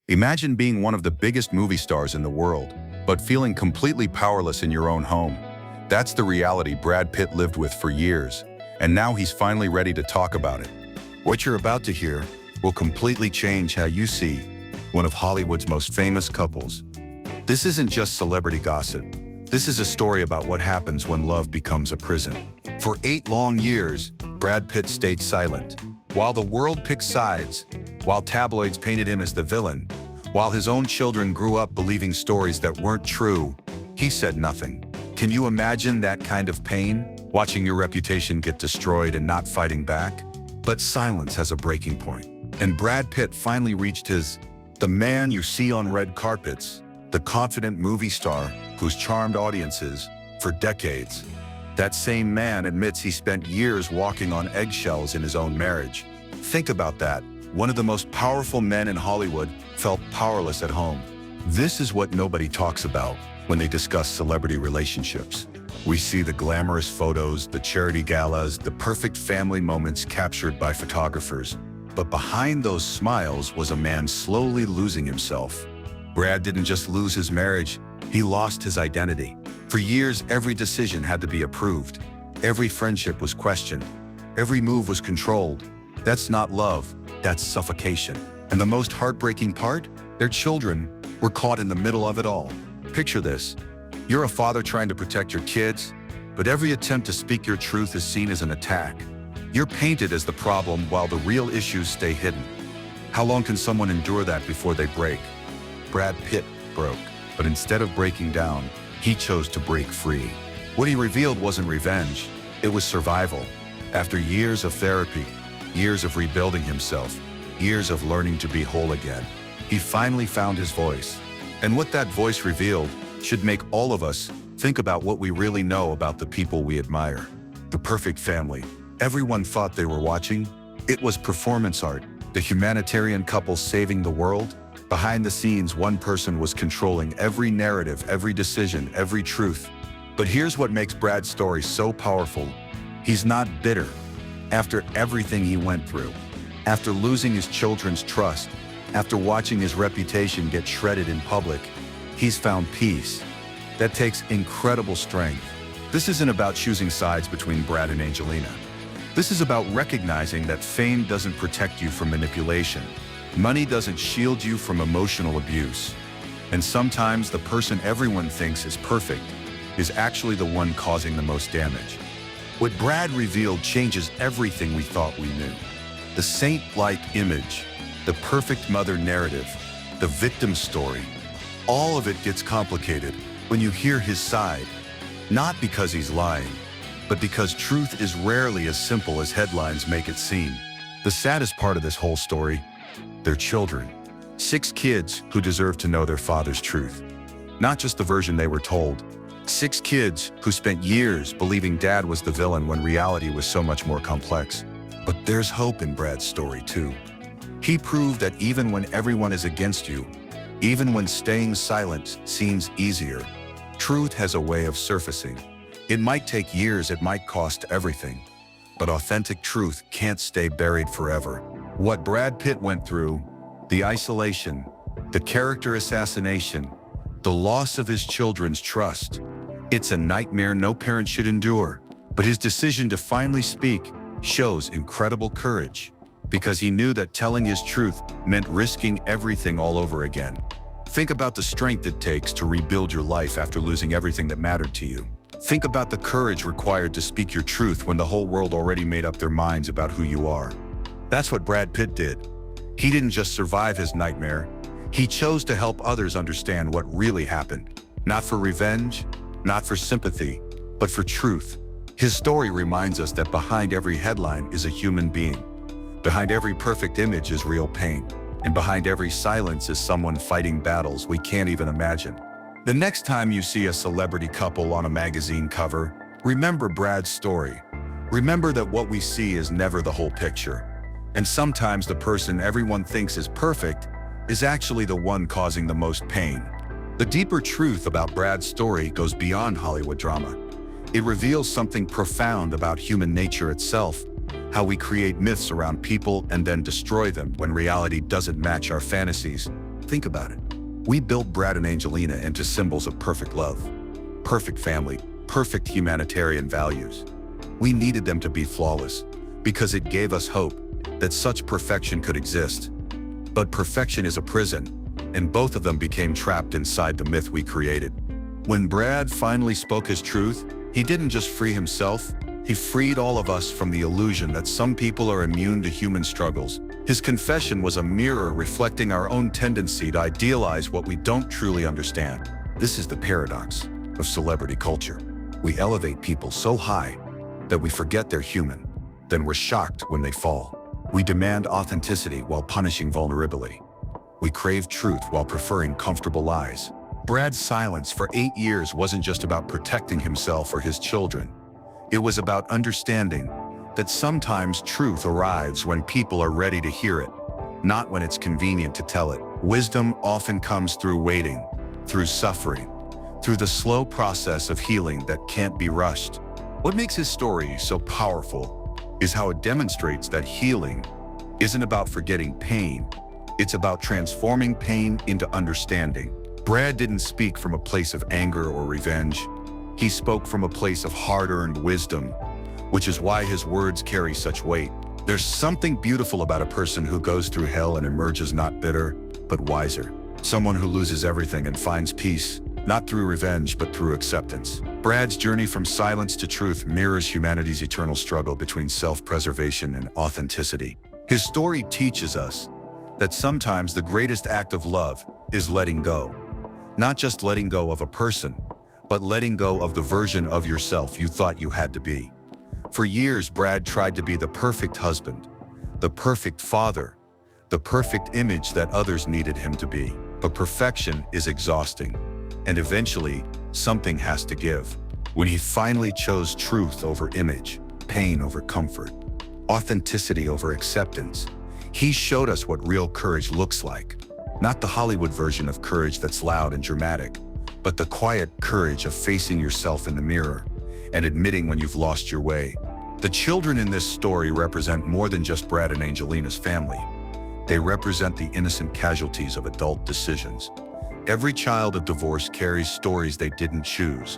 Imagine being one of the biggest movie stars in the world, but feeling completely powerless in your own home. That's the reality Brad Pitt lived with for years, and now he's finally ready to talk about it. What you're about to hear will completely change how you see one of Hollywood's most famous couples. This isn't just celebrity gossip. This is a story about what happens when love becomes a prison. For 8 long years, Brad Pitt stayed silent. While the world picked sides, while tabloids painted him as the villain, while his own children grew up believing stories that weren't true, he said nothing. Can you imagine that kind of pain? Watching your reputation get destroyed and not fighting back? But silence has a breaking point. And Brad Pitt finally reached the man you see on red carpets, the confident movie star who's charmed audiences for decades. That same man admits he spent years walking on eggshells in his own marriage. Think about that. One of the most powerful men in Hollywood felt powerless at home. This is what nobody talks about when they discuss celebrity relationships. We see the glamorous photos, the charity galas, the perfect family moments captured by photographers. But behind those smiles was a man slowly losing himself. Brad didn't just lose his marriage, he lost his identity. For years, every decision had to be approved. Every friendship was questioned. Every move was controlled. That's not love, that's suffocation. And the most heartbreaking part? Their children were caught in the middle of it all. Picture this. You're a father trying to protect your kids, but every attempt to speak your truth is seen as an attack. You're painted as the problem while the real issues stay hidden. How long can someone endure that before they break? Brad Pitt broke, but instead of breaking down, he chose to break free. What he revealed wasn't revenge, it was survival. After years of therapy, years of rebuilding himself, years of learning to be whole again, he finally found his voice. And what that voice revealed should make all of us think about what we really know about the people we admire. The perfect family. Everyone thought they were watching. It was performance art. The humanitarian couple saving the world. Behind the scenes, one person was controlling every narrative, every decision, every truth. But here's what makes Brad's story so powerful. He's not bitter. After everything he went through, after losing his children's trust, after watching his reputation get shredded in public, he's found peace. That takes incredible strength. This isn't about choosing sides between Brad and Angelina. This is about recognizing that fame doesn't protect you from manipulation. Money doesn't shield you from emotional abuse. And sometimes the person everyone thinks is perfect is actually the one causing the most damage. What Brad revealed changes everything we thought we knew. The saint-like image, the perfect mother narrative, the victim story, all of it gets complicated when you hear his side. Not because he's lying, but because truth is rarely as simple as headlines make it seem. The saddest part of this whole story, their children. 6 kids who deserve to know their father's truth. Not just the version they were told. 6 kids who spent years believing dad was the villain when reality was so much more complex. But there's hope in Brad's story too. He proved that even when everyone is against you, even when staying silent seems easier, truth has a way of surfacing. It might take years, it might cost everything, but authentic truth can't stay buried forever. What Brad Pitt went through, the isolation, the character assassination, the loss of his children's trust, it's a nightmare no parent should endure. But his decision to finally speak shows incredible courage, because he knew that telling his truth meant risking everything all over again. Think about the strength it takes to rebuild your life after losing everything that mattered to you. Think about the courage required to speak your truth when the whole world already made up their minds about who you are. That's what Brad Pitt did. He didn't just survive his nightmare, he chose to help others understand what really happened. Not for revenge, not for sympathy, but for truth. His story reminds us that behind every headline is a human being. Behind every perfect image is real pain. And behind every silence is someone fighting battles we can't even imagine. The next time you see a celebrity couple on a magazine cover, remember Brad's story. Remember that what we see is never the whole picture. And sometimes the person everyone thinks is perfect is actually the one causing the most pain. The deeper truth about Brad's story goes beyond Hollywood drama. It reveals something profound about human nature itself, how we create myths around people and then destroy them when reality doesn't match our fantasies. Think about it. We built Brad and Angelina into symbols of perfect love, perfect family, perfect humanitarian values. We needed them to be flawless because it gave us hope that such perfection could exist. But perfection is a prison, and both of them became trapped inside the myth we created. When Brad finally spoke his truth, he didn't just free himself, he freed all of us from the illusion that some people are immune to human struggles. His confession was a mirror reflecting our own tendency to idealize what we don't truly understand. This is the paradox of celebrity culture. We elevate people so high that we forget they're human. Then we're shocked when they fall. We demand authenticity while punishing vulnerability. We crave truth while preferring comfortable lies. Brad's silence for 8 years wasn't just about protecting himself or his children. It was about understanding that sometimes truth arrives when people are ready to hear it, not when it's convenient to tell it. Wisdom often comes through waiting, through suffering, through the slow process of healing that can't be rushed. What makes his story so powerful is how it demonstrates that healing isn't about forgetting pain. It's about transforming pain into understanding. Brad didn't speak from a place of anger or revenge. He spoke from a place of hard-earned wisdom, which is why his words carry such weight. There's something beautiful about a person who goes through hell and emerges not bitter, but wiser. Someone who loses everything and finds peace, not through revenge, but through acceptance. Brad's journey from silence to truth mirrors humanity's eternal struggle between self-preservation and authenticity. His story teaches us that sometimes the greatest act of love is letting go. Not just letting go of a person, but letting go of the version of yourself you thought you had to be. For years, Brad tried to be the perfect husband, the perfect father, the perfect image that others needed him to be. But perfection is exhausting, and eventually, something has to give. When he finally chose truth over image, pain over comfort, authenticity over acceptance, he showed us what real courage looks like. Not the Hollywood version of courage that's loud and dramatic, but the quiet courage of facing yourself in the mirror and admitting when you've lost your way. The children in this story represent more than just Brad and Angelina's family. They represent the innocent casualties of adult decisions. Every child of divorce carries stories they didn't choose,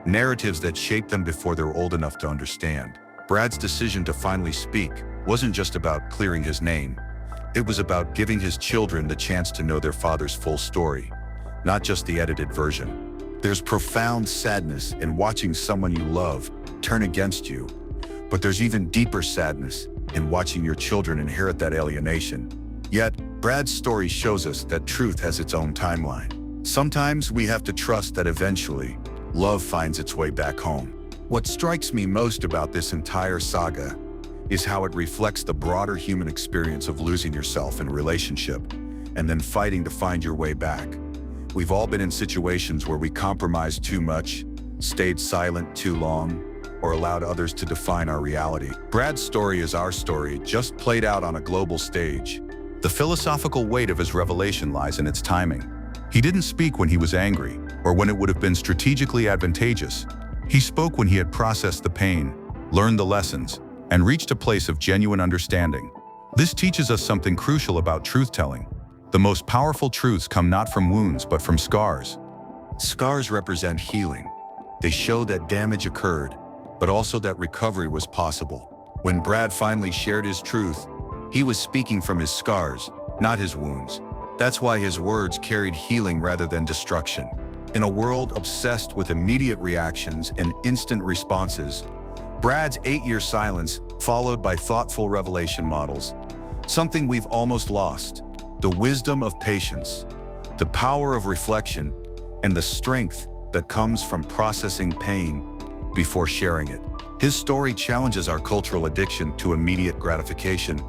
narratives that shaped them before they were old enough to understand. Brad's decision to finally speak wasn't just about clearing his name. It was about giving his children the chance to know their father's full story, not just the edited version. There's profound sadness in watching someone you love turn against you, but there's even deeper sadness in watching your children inherit that alienation. Yet, Brad's story shows us that truth has its own timeline. Sometimes we have to trust that eventually, love finds its way back home. What strikes me most about this entire saga is how it reflects the broader human experience of losing yourself in a relationship and then fighting to find your way back. We've all been in situations where we compromised too much, stayed silent too long, or allowed others to define our reality. Brad's story is our story, just played out on a global stage. The philosophical weight of his revelation lies in its timing. He didn't speak when he was angry, or when it would have been strategically advantageous. He spoke when he had processed the pain, learned the lessons, and reached a place of genuine understanding. This teaches us something crucial about truth-telling. The most powerful truths come not from wounds, but from scars. Scars represent healing. They show that damage occurred, but also that recovery was possible. When Brad finally shared his truth, he was speaking from his scars, not his wounds. That's why his words carried healing rather than destruction. In a world obsessed with immediate reactions and instant responses, Brad's 8-year silence, followed by thoughtful revelation models, something we've almost lost: the wisdom of patience, the power of reflection, and the strength that comes from processing pain before sharing it. His story challenges our cultural addiction to immediate gratification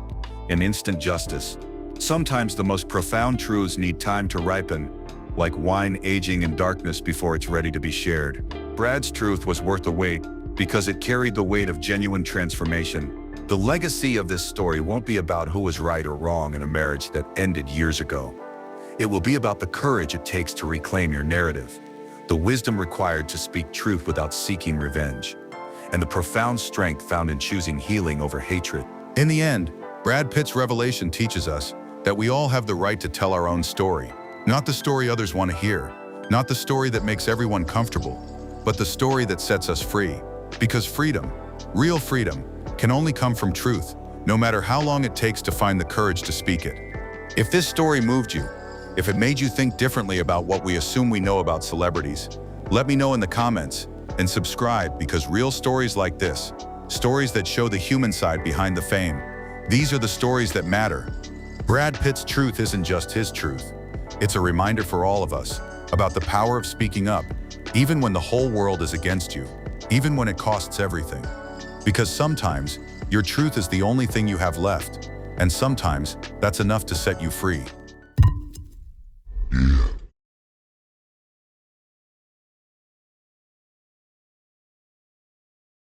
and instant justice. Sometimes the most profound truths need time to ripen, like wine aging in darkness before it's ready to be shared. Brad's truth was worth the wait because it carried the weight of genuine transformation. The legacy of this story won't be about who was right or wrong in a marriage that ended years ago. It will be about the courage it takes to reclaim your narrative, the wisdom required to speak truth without seeking revenge, and the profound strength found in choosing healing over hatred. In the end, Brad Pitt's revelation teaches us that we all have the right to tell our own story, Not the story others want to hear, not the story that makes everyone comfortable, but the story that sets us free. Because freedom, real freedom, can only come from truth, no matter how long it takes to find the courage to speak it. If this story moved you, if it made you think differently about what we assume we know about celebrities, let me know in the comments and subscribe, because real stories like this, stories that show the human side behind the fame, these are the stories that matter. Brad Pitt's truth isn't just his truth. It's a reminder for all of us about the power of speaking up, even when the whole world is against you, even when it costs everything. Because sometimes your truth is the only thing you have left, and sometimes that's enough to set you free.